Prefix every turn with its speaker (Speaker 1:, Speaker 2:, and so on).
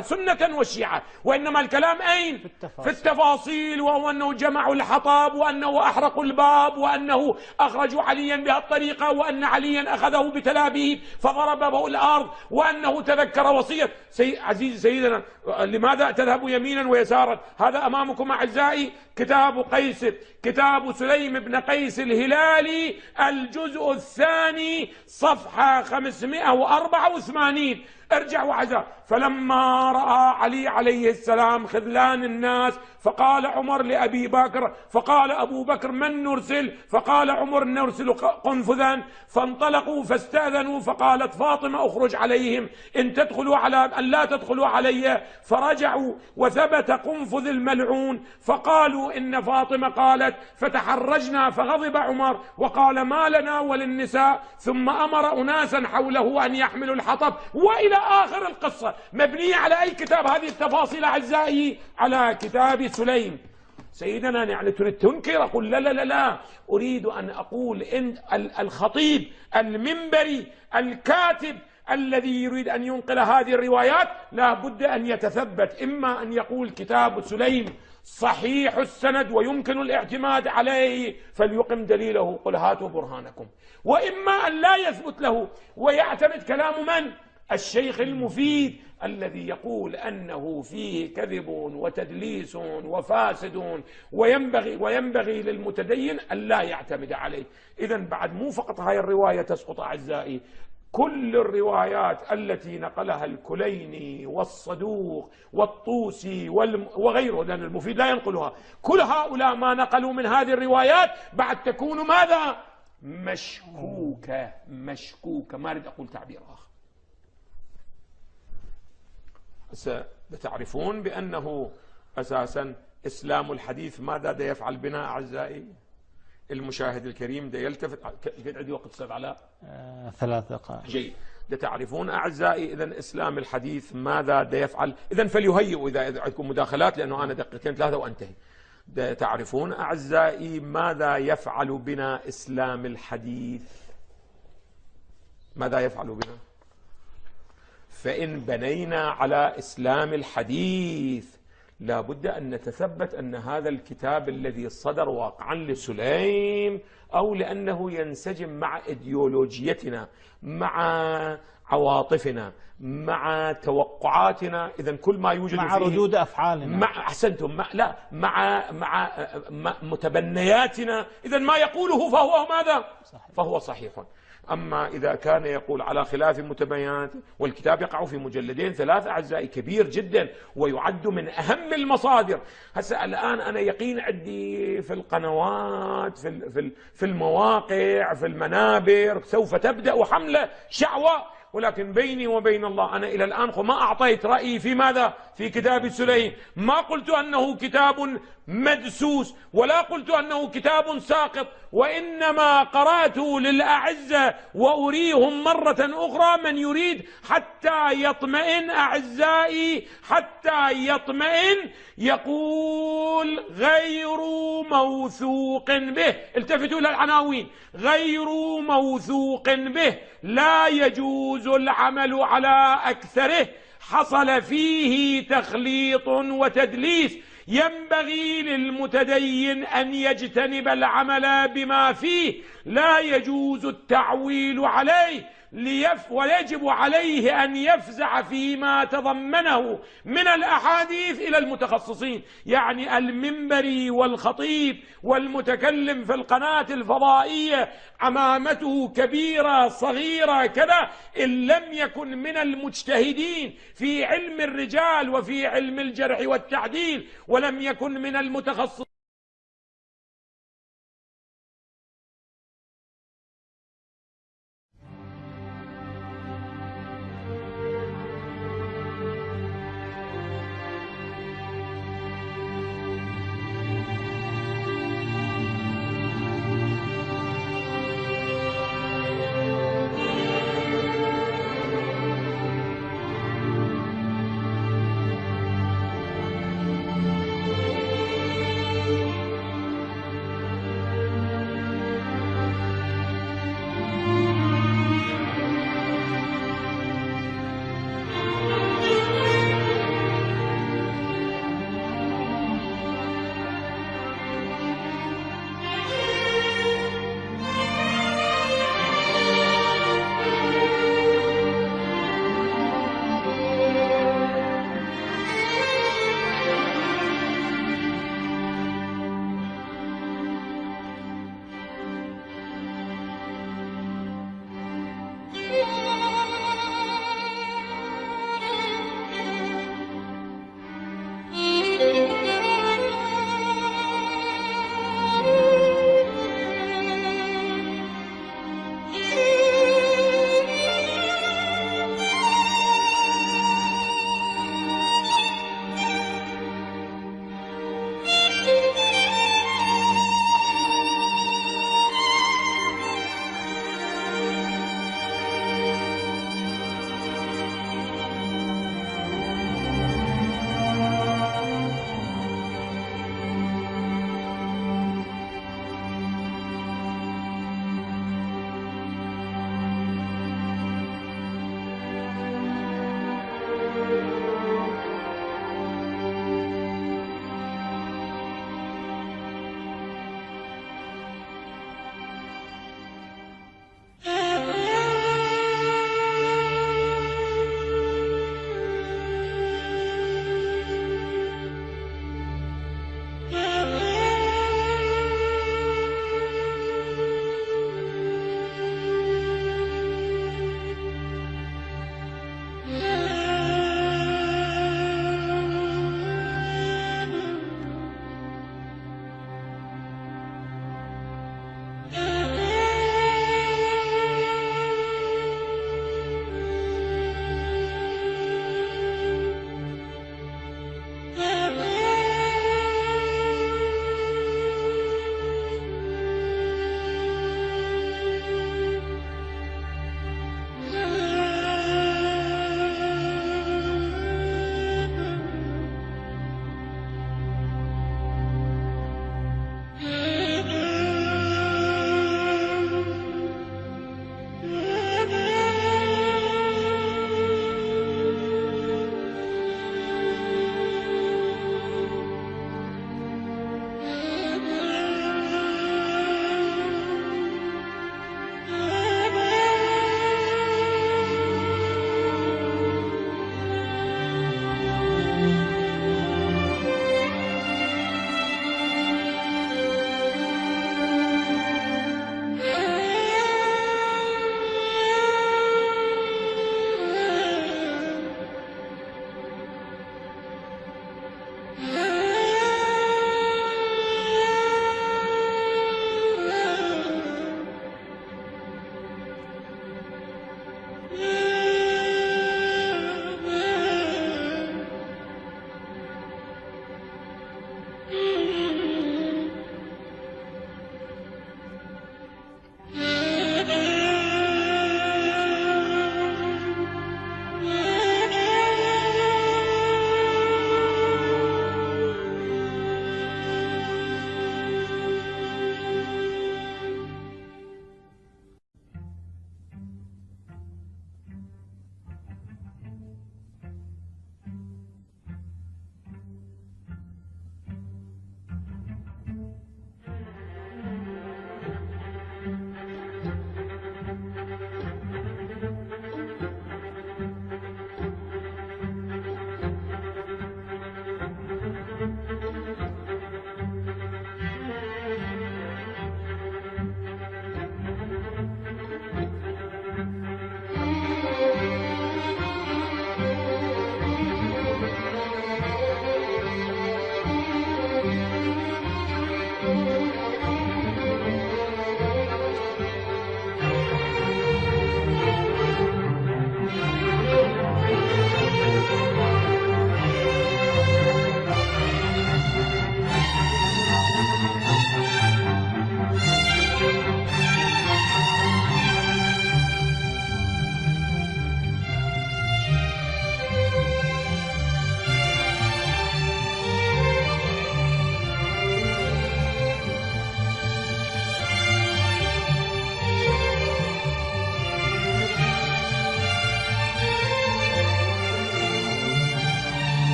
Speaker 1: سنة والشيعة، وإنما الكلام أين؟ في التفاصيل، وهو أنه جمعوا الحطب، وأنه أحرقوا الباب، وأنه أخرجوا عليا بهالطريقة، وأن عليا أخذه بتلابيب فضرب به الأرض، وأنه تذكر وصية عزيزي سيدنا لماذا تذهب يمينا ويسارا؟ هذا أمامكم أعزائي كتاب سليم بن قيس الهلالي الجزء الثاني صفحة 584. ارجع وعزا. فلما رأى علي عليه السلام خذلان الناس فقال عمر لأبي بكر، فقال أبو بكر من نرسل؟ فقال عمر نرسل قنفذا. فانطلقوا فاستأذنوا، فقالت فاطمة اخرج عليهم إن لا تدخلوا علي. فرجعوا وثبت قنفذ الملعون، فقالوا إن فاطمة قالت فتحرجنا، فغضب عمر وقال ما لنا وللنساء، ثم أمر أناسا حوله أن يحملوا الحطب، وإلى آخر القصة. مبنية على أي كتاب هذه التفاصيل أعزائي؟ على كتاب سليم. سيدنا يعني تريد تنكر؟ أقول لا لا لا لا، أريد أن أقول إن الخطيب المنبري الكاتب الذي يريد أن ينقل هذه الروايات لا بد أن يتثبت، إما أن يقول كتاب سليم صحيح السند ويمكن الاعتماد عليه فليقم دليله، قل هاتوا برهانكم، وإما أن لا يثبت له ويعتمد كلام من؟ الشيخ المفيد الذي يقول أنه فيه كذب وتدليس وفاسد، وينبغي للمتدين أن لا يعتمد عليه. إذن بعد مو فقط هاي الرواية تسقط أعزائي، كل الروايات التي نقلها الكليني والصدوق والطوسي وغيره، لأن المفيد لا ينقلها، كل هؤلاء ما نقلوا من هذه الروايات بعد تكون ماذا؟ مشكوكة. ما أريد أقول تعبير آخر. ستعرفون بأنه أساسا إسلام الحديث ماذا دا يفعل بنا أعزائي؟ المشاهد الكريم دا يلتفت. قد عندي وقت أستاذ علاء؟
Speaker 2: 3 دقائق.
Speaker 1: جيد. دا تعرفون أعزائي إذن إسلام الحديث ماذا دا يفعل؟ إذن فليهيئوا إذا عندكم مداخلات، لأنه أنا 2 3 وأنتهي. دا تعرفون أعزائي ماذا يفعل بنا إسلام الحديث؟ ماذا يفعل بنا؟ فإن بنينا على إسلام الحديث لا بد أن نتثبت أن هذا الكتاب الذي صدر واقعا لسليم، أو لأنه ينسجم مع إيديولوجيتنا، مع عواطفنا، مع توقعاتنا، إذن كل ما يوجد
Speaker 2: مع
Speaker 1: فيه
Speaker 2: ردود أفعالنا،
Speaker 1: أحسنتم، مع متبنياتنا، إذن ما يقوله فهو ماذا؟ صحيح. فهو صحيح. أما إذا كان يقول على خلاف متبينات، والكتاب يقع في 2 3 أعزائي كبير جدا ويعد من أهم المصادر. هسه الآن أنا يقين عندي في القنوات، في المواقع، في المنابر سوف تبدأ حملة شعوى، ولكن بيني وبين الله أنا إلى الآن ما أعطيت رأيي في ماذا؟ في كتاب سليم. ما قلت أنه كتاب مدسوس، ولا قلت أنه كتاب ساقط، وإنما قرأته للأعزة وأريهم مرة أخرى من يريد حتى يطمئن أعزائي، حتى يطمئن. يقول غير موثوق به، التفتوا إلى العناوين، غير موثوق به، لا يجوز العمل على أكثره، حصل فيه تخليط وتدليس، ينبغي للمتدين أن يجتنب العمل بما فيه، لا يجوز التعويل عليه، ويجب عليه أن يفزع فيما تضمنه من الأحاديث إلى المتخصصين، يعني المنبري والخطيب والمتكلم في القناة الفضائية عمامته كبيرة صغيرة كذا، إن لم يكن من المجتهدين في علم الرجال وفي علم الجرح والتعديل، ولم يكن من المتخصصين